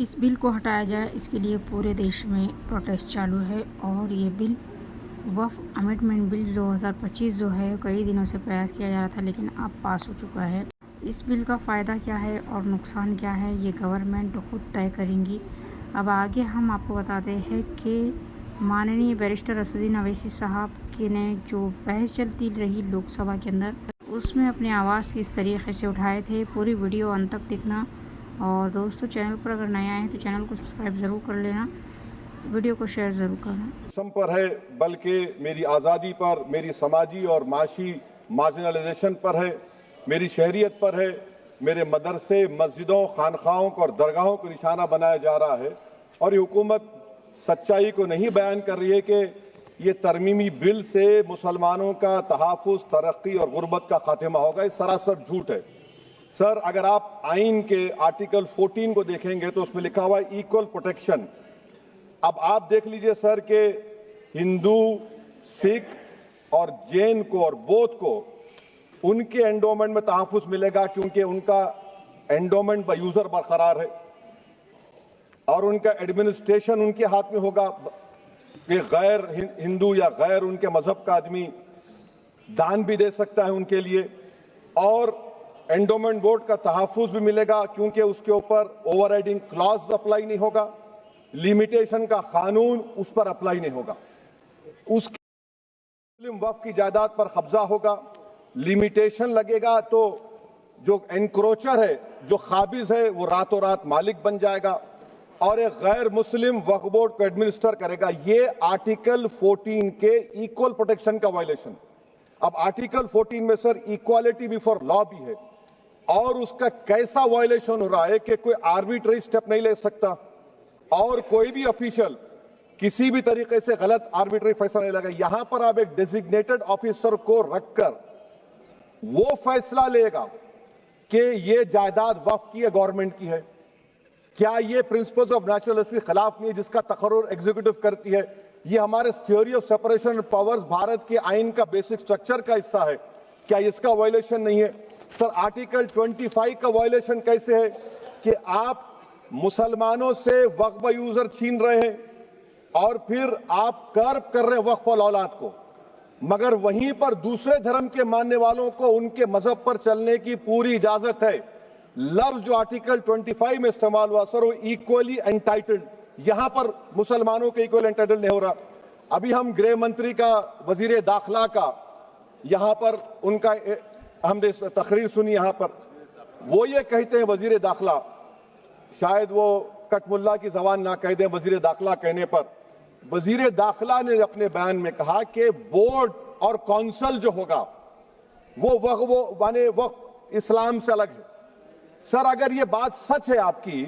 इस बिल को हटाया जाए, इसके लिए पूरे देश में प्रोटेस्ट चालू है। और ये बिल वक्फ अमेंडमेंट बिल 2025 जो है कई दिनों से प्रयास किया जा रहा था, लेकिन अब पास हो चुका है। इस बिल का फ़ायदा क्या है और नुकसान क्या है, ये गवर्नमेंट खुद तय करेंगी। अब आगे हम आपको बताते हैं कि माननीय बैरिस्टर असदुद्दीन अवैसी साहब की ने जो बहस चलती रही लोकसभा के अंदर, उसमें अपनी आवाज़ किस तरीके से उठाए थे। पूरी वीडियो अंत तक देखना। और दोस्तों, चैनल पर अगर नया है तो चैनल को सब्सक्राइब ज़रूर कर लेना, वीडियो को शेयर ज़रूर करना। पर है, बल्कि मेरी आज़ादी पर, मेरी समाजी और माशी मार्जिनलाइजेशन पर है, मेरी शहरियत पर है, मेरे मदरसे, मस्जिदों, खानखाहों और दरगाहों को निशाना बनाया जा रहा है। और ये हुकूमत सच्चाई को नहीं बयान कर रही है कि ये तरमीमी बिल से मुसलमानों का तहफ़्फ़ुज़, तरक्की और गुर्बत का खात्मा होगा। ये सरासर झूठ है। सर, अगर आप आइन के आर्टिकल 14 को देखेंगे तो उसमें लिखा हुआ है इक्वल प्रोटेक्शन। अब आप देख लीजिए सर कि हिंदू, सिख और जैन को और बौद्ध को उनके एंडोमेंट में तहफ़्फ़ुज़ मिलेगा, क्योंकि उनका एंडोमेंट बाय यूजर बरकरार है और उनका एडमिनिस्ट्रेशन उनके हाथ में होगा। कि गैर हिंदू या गैर उनके मजहब का आदमी दान भी दे सकता है उनके लिए, और एंडोमेंट बोर्ड का तहफ़्फ़ुज़ भी मिलेगा, क्योंकि उसके ऊपर ओवरराइडिंग क्लॉज अप्लाई नहीं होगा, लिमिटेशन का कानून उस पर अप्लाई नहीं होगा, उसके मुस्लिम वक्फ की जायदाद पर कब्जा होगा। लिमिटेशन लगेगा तो जो एनक्रोचर है, जो काबिज है, वो रातों रात मालिक बन जाएगा और एक गैर मुस्लिम वक्फ बोर्ड को एडमिनिस्टर करेगा। ये आर्टिकल 14 के इक्वल प्रोटेक्शन का वायलेशन। अब आर्टिकल 14 में सर इक्वालिटी बिफोर लॉ भी है, और उसका कैसा वायलेशन हो रहा है कि कोई आर्बिट्ररी स्टेप नहीं ले सकता और कोई भी ऑफिशियल किसी भी तरीके से गलत आर्बिट्ररी फैसला नहीं लगा। यहां पर आप एक डेजिग्नेटेड ऑफिसर को रखकर वो फैसला लेगा कि ये जायदाद वक्फ की है, गवर्नमेंट की है। क्या ये प्रिंसिपल्स ऑफ नेचुरल के खिलाफ नहीं है, जिसका तकर्रुर एग्जीक्यूटिव करती है? ये हमारे theory of separation of powers, Bharat के आइन का बेसिक स्ट्रक्चर का हिस्सा है। क्या इसका वायलेशन नहीं है? सर, आर्टिकल 25 का वायलेशन कैसे है कि आप मुसलमानों से वक्फ यूजर छीन रहे हैं और फिर आप कर्ब कर रहे हैं वक्फ औलाद को, मगर वहीं पर दूसरे धर्म के मानने वालों को उनके मजहब पर चलने की पूरी इजाजत है। लफ्ज जो आर्टिकल 25 में इस्तेमाल हुआ सर, वो इक्वली एंटाइटल्ड, यहां पर मुसलमानों के इक्वल एंटाइटल्ड नहीं हो रहा। अभी हम गृह मंत्री का, वजीर दाखिला का यहां पर उनका हमने तकरीर सुनी, यहां पर वो ये कहते हैं, वजीर दाखिला, शायद वो कटमुल्ला की जबान ना कह दें, वजीर दाखिला कहने पर वजीर दाखिला ने अपने बयान में कहा कि बोर्ड और काउंसिल जो होगा वो माने वक्फ इस्लाम से अलग है। सर, अगर ये बात सच है आपकी,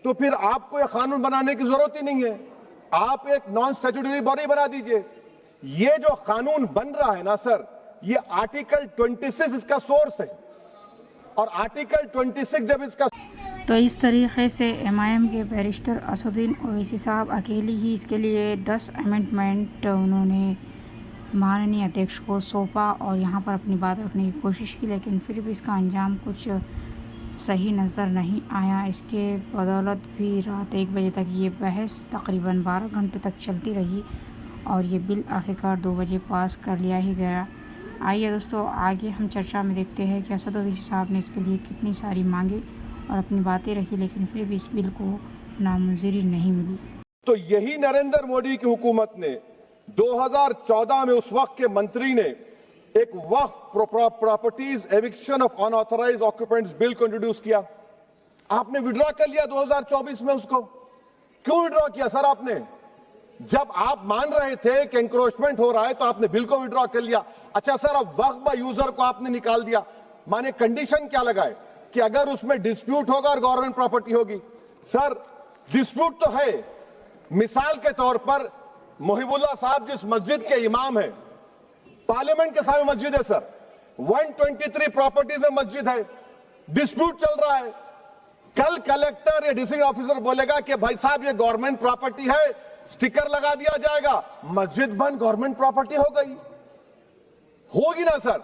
तो फिर आपको ये कानून बनाने की जरूरत ही नहीं है। आप एक नॉन स्टैट्यूटरी बॉडी बना दीजिए। ये जो कानून बन रहा है ना सर, ये आर्टिकल 26 इसका सोर्स है, और आर्टिकल 26 जब इसका तो इस तरीके से एमआईएम के बैरिस्टर असदुद्दीन ओवैसी साहब अकेली ही इसके लिए 10 अमेंडमेंट उन्होंने माननीय अध्यक्ष को सौंपा और यहाँ पर अपनी बात रखने की कोशिश की, लेकिन फिर भी इसका अंजाम कुछ सही नज़र नहीं आया। इसके बदौलत भी रात 1 बजे तक ये बहस तकरीबन 12 घंटे तक चलती रही और ये बिल आखिरकार 2 बजे पास कर लिया ही गया। आइए दोस्तों, आगे हम चर्चा में देखते हैं कि असद ओवैसी साहब ने इसके लिए कितनी सारी मांगे और अपनी बातें रखी, लेकिन फिर भी इस बिल को नामंजूरी नहीं मिली। तो यही नरेंद्र मोदी की हुकूमत ने 2014 में उस वक्त के मंत्री ने एक Waqf properties eviction of unauthorised occupants bill को इंट्रोड्यूस किया। आपने विड्रॉ कर लिया 2024 में उसको। क्यों विड्रॉ किया सर आपने? जब आप मान रहे थे कि एंक्रोचमेंट हो रहा है तो आपने बिल को विड्रॉ कर लिया। अच्छा सर, अब वक्फ बाय यूजर को आपने निकाल दिया। माने कंडीशन क्या लगाए कि अगर उसमें डिस्प्यूट होगा और गवर्नमेंट प्रॉपर्टी होगी। सर, डिस्प्यूट तो है। मिसाल के तौर पर मोहिबुल्लाह साहब जिस मस्जिद के इमाम है, पार्लियामेंट के सामने मस्जिद है सर, 123 प्रॉपर्टीज में मस्जिद है, डिस्प्यूट चल रहा है। कल कलेक्टर या डिस्ट्रिक्ट ऑफिसर बोलेगा कि भाई साहब ये गवर्नमेंट प्रॉपर्टी है, स्टिकर लगा दिया जाएगा, मस्जिद बंद, गवर्नमेंट प्रॉपर्टी हो गई, होगी ना सर?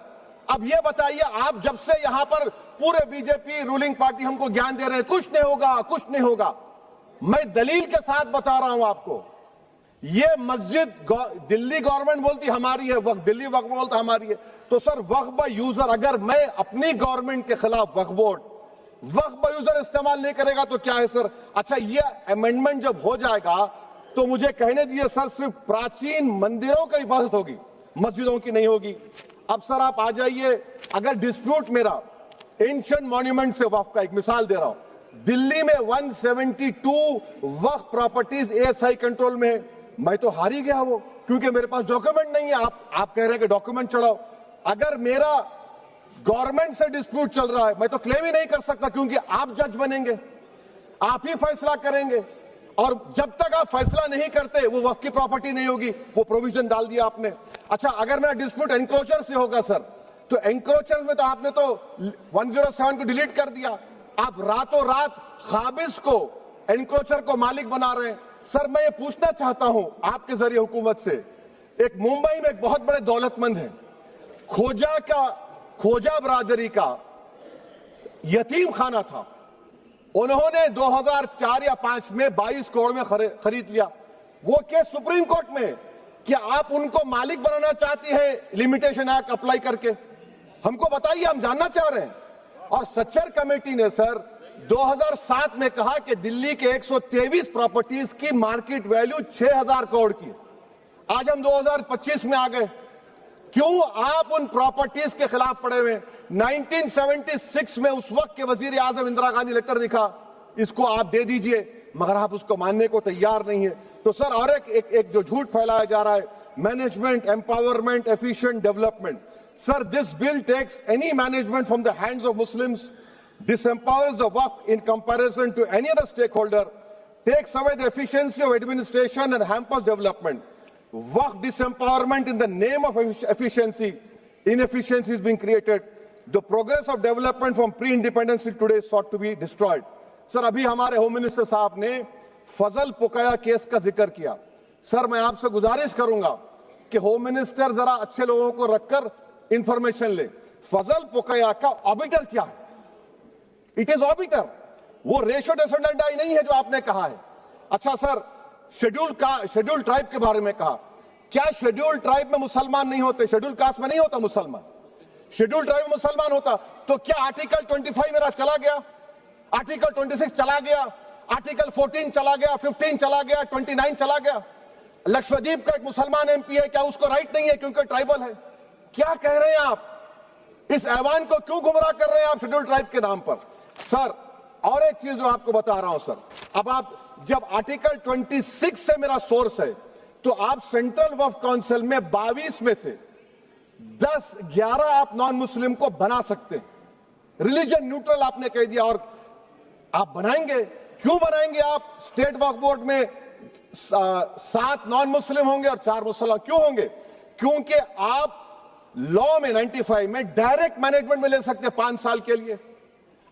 अब ये बताइए, आप जब से यहां पर पूरे बीजेपी रूलिंग पार्टी हमको ज्ञान दे रहे हैं कुछ नहीं होगा, कुछ नहीं होगा, मैं दलील के साथ बता रहा हूं आपको। ये मस्जिद दिल्ली गवर्नमेंट बोलती हमारी है, वक्फ दिल्ली वक्फ बोलता हमारी है। तो सर वक्फ बाय यूजर, अगर मैं अपनी गवर्नमेंट के खिलाफ वक्फ बोर्ड वक्फ बाय यूजर इस्तेमाल नहीं करेगा तो क्या है सर? अच्छा, ये अमेंडमेंट जब हो जाएगा तो मुझे कहने दीजिए सर, सिर्फ प्राचीन मंदिरों की इबादत होगी, मस्जिदों की नहीं होगी। अब सर आप आ जाइए, अगर डिस्प्यूट मेरा एंशिएंट मॉन्यूमेंट से वक्फ का, एक मिसाल दे रहा हूं, दिल्ली में 172 वक्फ प्रॉपर्टीज एएसआई कंट्रोल में है। मैं तो हार ही गया वो, क्योंकि मेरे पास डॉक्यूमेंट नहीं है। आप कह रहे हैं कि डॉक्यूमेंट चढ़ाओ। अगर मेरा गवर्नमेंट से डिस्प्यूट चल रहा है, मैं तो क्लेम ही नहीं कर सकता, क्योंकि आप जज बनेंगे, आप ही फैसला करेंगे, और जब तक आप फैसला नहीं करते वो वक्फ की प्रॉपर्टी नहीं होगी। वो प्रोविजन डाल दिया आपने। अच्छा, अगर मेरा डिस्प्यूट एनक्रोचर से होगा सर, तो एनक्रोचर में तो आपने तो 107 को डिलीट कर दिया। आप रातों रात खाबिज को, एनक्रोचर को मालिक बना रहे हैं। सर मैं ये पूछना चाहता हूं आपके जरिए हुकूमत से, एक मुंबई में एक बहुत बड़े दौलतमंद है, खोजा बरादरी का यतीम खाना था। उन्होंने 2004 या 5 में 22 करोड़ में खरीद लिया। वो केस सुप्रीम कोर्ट में कि आप उनको मालिक बनाना चाहती है लिमिटेशन एक्ट अप्लाई करके, हमको बताइए, हम जानना चाह रहे हैं। और सच्चर कमेटी ने सर 2007 में कहा कि दिल्ली के 123 प्रॉपर्टीज की मार्केट वैल्यू 6000 करोड़ की। आज हम 2025 में आ गए, क्यों आप उन प्रॉपर्टीज के खिलाफ पड़े हुए? 1976 में उस वक्त के वजीर आजम इंदिरा गांधी लेटर लिखा, इसको आप दे दीजिए, मगर आप उसको मानने को तैयार नहीं है। तो सर और एक जो झूठ फैलाया जा रहा है, management empowerment efficient development. Sir this bill takes any management from the hands of Muslims, disempowers the waqf in comparison to any other stakeholder, takes away the efficiency of administration and hampers development. Waqf disempowerment in the name of efficiency, inefficiency is being created. The progress of development from pre-independence till today is sought to be destroyed. Sir अभी हमारे home minister साहब ने फजल पुकाया case का जिक्र किया। Sir मैं आपसे गुजारिश करूंगा कि होम मिनिस्टर जरा अच्छे लोगों को रखकर इंफॉर्मेशन ले। फजल पुकाया का ऑबिटर क्या है? इट इज ऑबिटर, वो रेशियो डिसेंडेंटाई नहीं है जो आपने कहा है। अच्छा सर, शेड्यूल ट्राइब के बारे में कहा, क्या शेड्यूल ट्राइब में मुसलमान नहीं होते? शेड्यूल कास्ट में नहीं होता मुसलमान, शेड्यूल ट्राइब में मुसलमान होता। तो क्या आर्टिकल 25 मेरा चला गया, आर्टिकल 26 चला गया, आर्टिकल 14 चला गया, 15 चला गया, 29 चला गया? लक्षद्वीप का एक मुसलमान एमपी है, क्या उसको राइट नहीं है क्योंकि ट्राइबल है? क्या कह रहे हैं आप? इस ऐवान को क्यों गुमराह कर रहे हैं आप शेड्यूल ट्राइब के नाम पर? सर और एक चीज जो आपको बता रहा हूं सर, अब आप जब आर्टिकल 26 से मेरा सोर्स है, तो आप सेंट्रल वक्फ काउंसिल में 22 में से 10-11 आप नॉन मुस्लिम को बना सकते हैं। रिलीजन न्यूट्रल आपने कह दिया, और आप बनाएंगे, क्यों बनाएंगे आप? स्टेट वक्फ बोर्ड में 7 नॉन मुस्लिम होंगे और 4 मुसलमान क्यों होंगे? क्योंकि आप लॉ में 95 में डायरेक्ट मैनेजमेंट में ले सकते हैं 5 साल के लिए।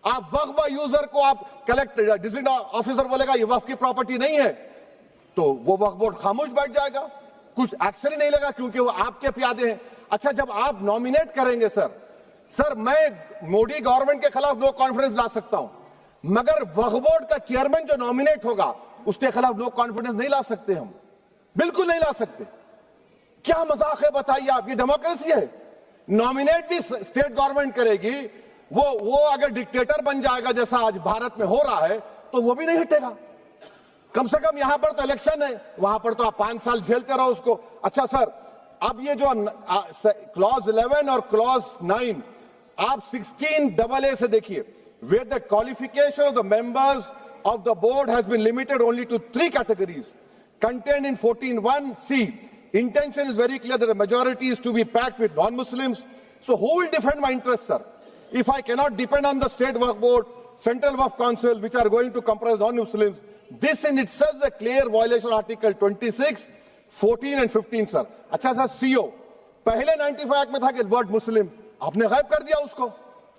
आप वक्फ बाय यूजर को आप कलेक्टर डिस्ट्रिक्ट ऑफिसर बोलेगा ये वक्फ की प्रॉपर्टी नहीं है, तो वो वक्फ बोर्ड खामोश बैठ जाएगा, कुछ एक्शन ही नहीं लगा, क्योंकि वो आपके प्यादे हैं। अच्छा, जब आप नॉमिनेट करेंगे सर मैं मोदी गवर्नमेंट के खिलाफ नो कॉन्फिडेंस ला सकता हूं, मगर वक्फ बोर्ड का चेयरमैन जो नॉमिनेट होगा उसके खिलाफ नो कॉन्फिडेंस नहीं ला सकते, हम बिल्कुल नहीं ला सकते। क्या मजाक है बताइए आप? ये डेमोक्रेसी है। नॉमिनेट भी स्टेट गवर्नमेंट करेगी, वो अगर डिक्टेटर बन जाएगा जैसा आज भारत में हो रहा है, तो वो भी नहीं हटेगा। कम से कम यहां पर तो इलेक्शन है, वहां पर तो आप 5 साल झेलते रहो उसको। अच्छा सर, अब ये जो क्लॉज 11 और क्लॉज 9 आप 16AA से देखिए, where the qualification of the members of the board has been limited only to 3 categories contained in 14(1)(c). Intention is very clear that the majority is to be packed with non-Muslims. So who will defend my interests, sir? If I cannot depend on the state waqf board, central waqf council, which are going to comprise non-Muslims, this in itself is a clear violation of Article 26, 14 and 15, sir. अच्छा sir, CO पहले 95 act में था कि word मुस्लिम, आपने गायब कर दिया उसको।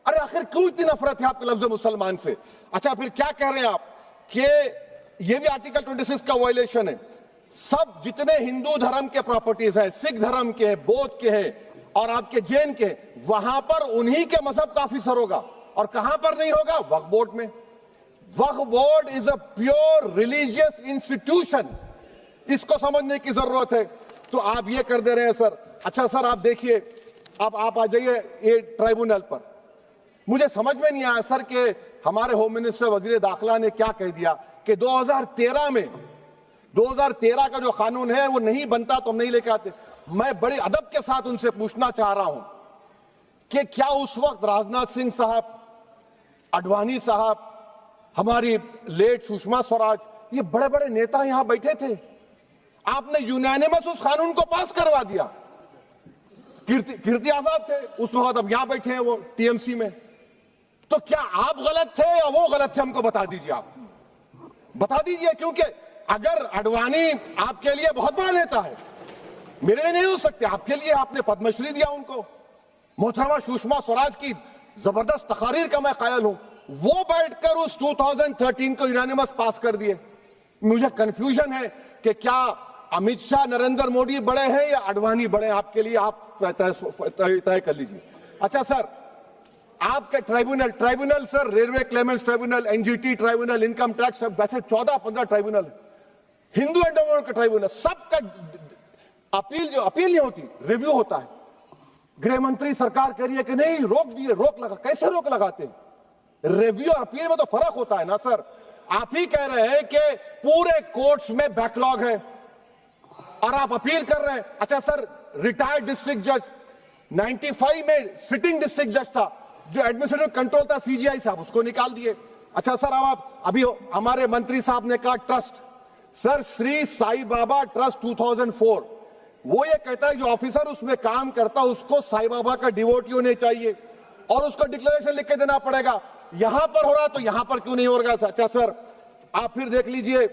अरे आखिर क्यों इतनी नफरत है आपके लफ्ज मुसलमान से? अच्छा फिर क्या कह रहे हैं आप कि ये भी आर्टिकल 26 का वायलेशन है? सब जितने हिंदू धर्म के प्रॉपर्टीज हैं, सिख धर्म के हैं, बौद्ध के हैं और आपके जैन के, वहां पर उन्हीं के मजहब का ऑफिसर होगा, और कहां पर नहीं होगा? वक्फ बोर्ड में। Waqf board is a pure religious institution, इसको समझने की जरूरत है। तो आप ये कर दे रहे हैं सर। अच्छा सर, आप देखिए, अब आप आ जाइए ये ट्राइब्यूनल पर। मुझे समझ में नहीं आया सर कि हमारे होम मिनिस्टर वजीर दाखिला ने क्या कह दिया कि 2013 का जो कानून है वो नहीं बनता तो हम नहीं लेके आते। मैं बड़े अदब के साथ उनसे पूछना चाह रहा हूं कि क्या उस वक्त राजनाथ सिंह साहब, अडवाणी साहब, हमारी लेट सुषमा स्वराज, ये बड़े बड़े नेता यहां बैठे थे? आपने यूनानिमस उस कानून को पास करवा दिया। कीर्ति आजाद थे उस वक्त, अब यहां बैठे हैं वो टीएमसी में। तो क्या आप गलत थे या वो गलत थे? हमको बता दीजिए, आप बता दीजिए। क्योंकि अगर अडवाणी आपके लिए बहुत बड़ा नेता है, मेरे लिए नहीं हो सकते, आपके लिए आपने पद्मश्री दिया उनको। मोहतरमा सुषमा स्वराज की जबरदस्त तकारीर का मैं कायल हूं, वो बैठकर उस 2013 को यूनानिमस पास कर दिए। मुझे कंफ्यूजन है कि क्या अमित शाह, नरेंद्र मोदी बड़े हैं या अडवाणी बड़े हैं? आपके लिए आप तय कर लीजिए। अच्छा सर, आपके tribunal sir, railway Clements tribunal, NGT tribunal, income tax, वैसे 14-15 ट्राइब्यूनल है, हिंदू एंडोमेंट का ट्राइब्यूनल, सबका अपील नहीं होती, रिव्यू होता है। गृह मंत्री सरकार कह रही है कि नहीं, रोक दिए, रोक लगा। कैसे रोक लगाते हैं? रिव्यू और अपील में तो फर्क होता है ना सर। आप ही कह रहे हैं कि पूरे कोर्ट्स में बैकलॉग है और आप अपील कर रहे हैं। अच्छा सर, रिटायर्ड डिस्ट्रिक्ट जज 95 में सिटिंग डिस्ट्रिक्ट जज था, जो एडमिनिस्ट्रेटिव कंट्रोल था सीजीआई साहब, उसको निकाल दिए। अच्छा सर, अब आप अभी हमारे मंत्री साहब ने कहा trust, sir Shri Sai Baba trust 2004, वो ये कहता है जो ऑफिसर उसमें काम करता उसको साई बाबा का डिवोटी होने चाहिए और उसको डिक्लेरेशन लिख के देना पड़ेगा। यहां पर हो रहा तो यहां पर क्यों नहीं हो रहा? अच्छा सर, आप फिर देख लीजिए,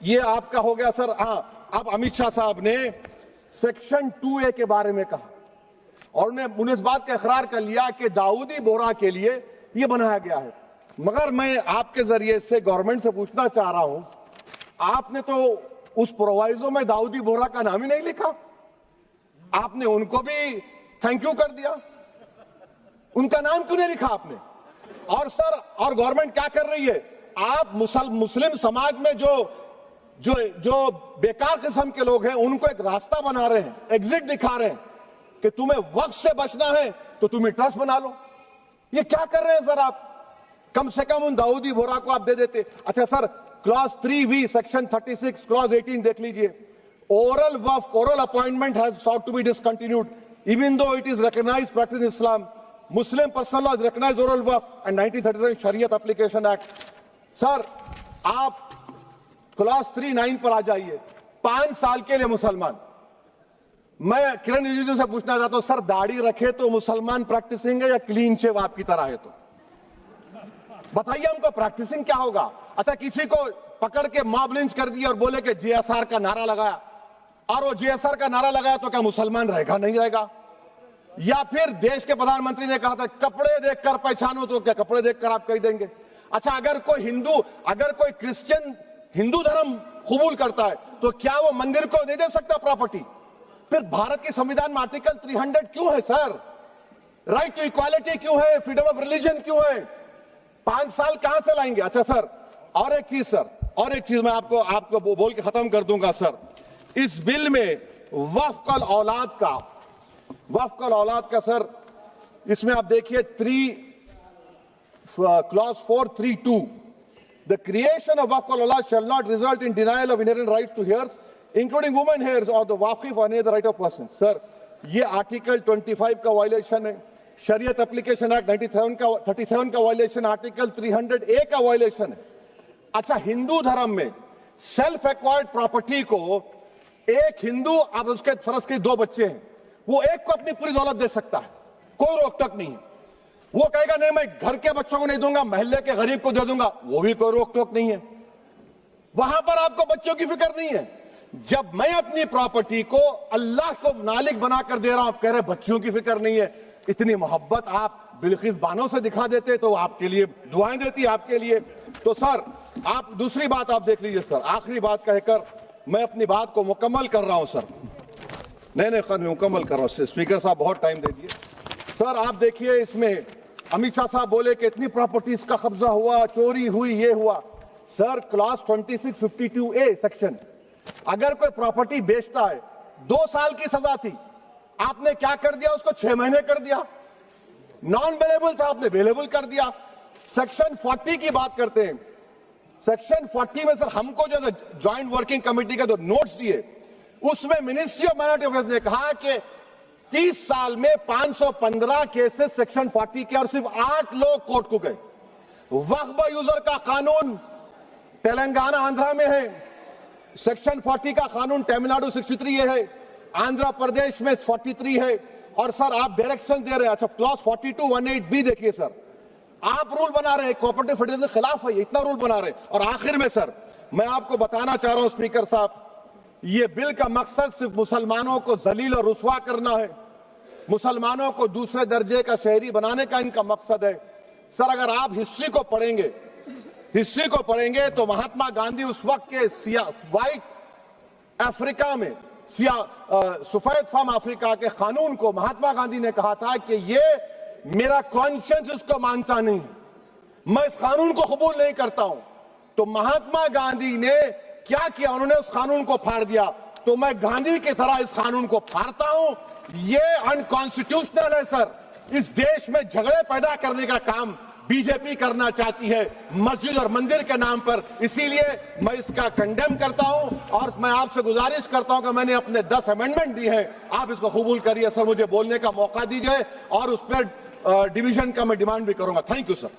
ये आपका हो गया सर। हाँ, अब अमित शाह साहब ने सेक्शन 2A के बारे में कहा और उन्होंने इस बात का इकरार कर लिया कि दाऊदी बोहरा के लिए यह बनाया गया है। मगर मैं आपके जरिए से गवर्नमेंट से पूछना चाह रहा हूं, आपने तो उस प्रोवाइजो में दाऊदी बोहरा का नाम ही नहीं लिखा, आपने उनको भी थैंक यू कर दिया, उनका नाम क्यों नहीं लिखा आपने? और सर, और गवर्नमेंट क्या कर रही है? आप मुस्लिम समाज में जो बेकार किस्म के लोग हैं उनको एक रास्ता बना रहे हैं, एग्जिट दिखा रहे हैं कि तुम्हें वक्त से बचना है तो तुम्हें ट्रस्ट बना लो। ये क्या कर रहे हैं सर आप? कम से कम उन दाऊदी बोहरा को आप दे देते। अच्छा sir, clause 3V section 36 clause 18 देख लीजिए, oral Waqf, oral appointment has sought to be discontinued even though it is recognized practice in Islam. Muslim personal law has recognized oral waqf and 1937 Shariat Application Act. Sir, आप clause 3(9) पर आ जाइए, 5 साल के लिए मुसलमान। मैं किरण रिजिजू से पूछना चाहता हूं, सर दाढ़ी रखे तो मुसलमान प्रैक्टिसिंग है या क्लीन शेव आपकी तरह है? तो बताइए हमको, प्रैक्टिसिंग क्या होगा? अच्छा, किसी को पकड़ के मॉब लिंच कर दिया और बोले कि JSR का नारा लगाया, और वो JSR का नारा लगाया तो क्या मुसलमान रहेगा? नहीं रहेगा। या फिर देश के प्रधानमंत्री ने कहा था कपड़े देखकर पहचानो, तो क्या कपड़े देखकर आप कह देंगे? अच्छा, अगर कोई क्रिश्चियन हिंदू धर्म कबूल करता है तो क्या वो मंदिर को नहीं दे सकता प्रॉपर्टी? फिर भारत के संविधान में आर्टिकल 300 क्यों है सर? राइट टू इक्वालिटी क्यों है? फ्रीडम ऑफ रिलीजन क्यों है? 5 साल कहां से लाएंगे? अच्छा सर, और एक चीज सर, और एक चीज मैं आपको बोल के खत्म कर दूंगा सर। इस बिल में वक्फ औलाद का सर, इसमें आप देखिए clause 4(3)(2), the creation of waqf al-awlad shall not result in denial of inherent rights to heirs, including women heirs or the waqif or any other right of person. Sir, ये article 25 का violation है, शरीयत application act 37 का violation, article 300A का violation है। अच्छा, हिंदू धर्म में सेल्फ एक्वायर्ड प्रॉपर्टी को एक हिंदू, अब उसके फर्ज के 2 बच्चे हैं, वो एक को अपनी पूरी दौलत दे सकता है, कोई रोक टोक नहीं है। वो कहेगा नहीं मैं घर के बच्चों को नहीं दूंगा, मोहल्ले के गरीब को दे दूंगा, वो भी कोई रोक टोक नहीं है। वहां पर आपको बच्चों की फिक्र नहीं है। जब मैं अपनी प्रॉपर्टी को अल्लाह को नालिक बनाकर दे रहा हूं, आप कह रहे बच्चों की फिक्र नहीं है। इतनी मोहब्बत आप बिल्किस बानो से दिखा देते तो आपके लिए दुआएं देती आपके लिए। तो सर, आप दूसरी बात आप देख लीजिए सर, आखिरी बात कहकर मैं अपनी बात को मुकम्मल कर रहा हूं सर। नहीं मुकम्मल कर रहा हूं, स्पीकर साहब बहुत टाइम दे दिए। सर आप देखिए, इसमें अमित शाह साहब बोले कि इतनी प्रॉपर्टीज का कब्जा हुआ, चोरी हुई, ये हुआ। सर, क्लॉज 2652A सेक्शन, अगर कोई प्रॉपर्टी बेचता है 2 साल की सजा थी, आपने क्या कर दिया, उसको 6 महीने कर दिया। नॉन बेलेबल था, आपने बेलेबल कर दिया। सेक्शन 40 की बात करते हैं। सेक्शन 40 में सर हमको जो ज्वाइंट वर्किंग कमेटी का जो नोट्स दिए, उसमें मिनिस्ट्री ऑफ माइनॉरिटी अफेयर्स ने कहा कि 30 साल में 515 केसेस सेक्शन 40 के, और सिर्फ 8 लोग कोर्ट को गए। वक्फ यूजर का कानून तेलंगाना आंध्रा में है, सेक्शन 40 का कानून तमिलनाडु 63 है, आंध्र प्रदेश में 43 है। और सर आप डायरेक्शन दे रहे हैं, अच्छा क्लॉज 4218B देखिए सर, आप रूल बना रहे हैं, कोऑपरेटिव फेडरलिज्म के खिलाफ है, इतना रूल बना रहे हैं। और आखिर में सर मैं आपको बताना चाह रहा हूं स्पीकर साहब, ये बिल का मकसद सिर्फ मुसलमानों को जलील और रुस्वा करना है, मुसलमानों को दूसरे दर्जे का शहरी बनाने का इनका मकसद है। सर अगर आप हिस्ट्री को पढ़ेंगे तो महात्मा गांधी उस वक्त के व्हाइट अफ्रीका में सफेद फार्म अफ्रीका के कानून को महात्मा गांधी ने कहा था कि ये मेरा कॉन्शियंस इसको मानता नहीं, मैं इस कानून को कबूल नहीं करता हूं। तो महात्मा गांधी ने क्या किया, उन्होंने उस कानून को फाड़ दिया। तो मैं गांधी की तरह इस कानून को फाड़ता हूं। ये अनकॉन्स्टिट्यूशनल है सर। इस देश में झगड़े पैदा करने का काम बीजेपी करना चाहती है मस्जिद और मंदिर के नाम पर, इसीलिए मैं इसका कंडेम करता हूं। और मैं आपसे गुजारिश करता हूं कि मैंने अपने 10 अमेंडमेंट दी हैं, आप इसको कबूल करिए सर, मुझे बोलने का मौका दीजिए और उस पर डिवीजन का मैं डिमांड भी करूंगा। Thank you sir.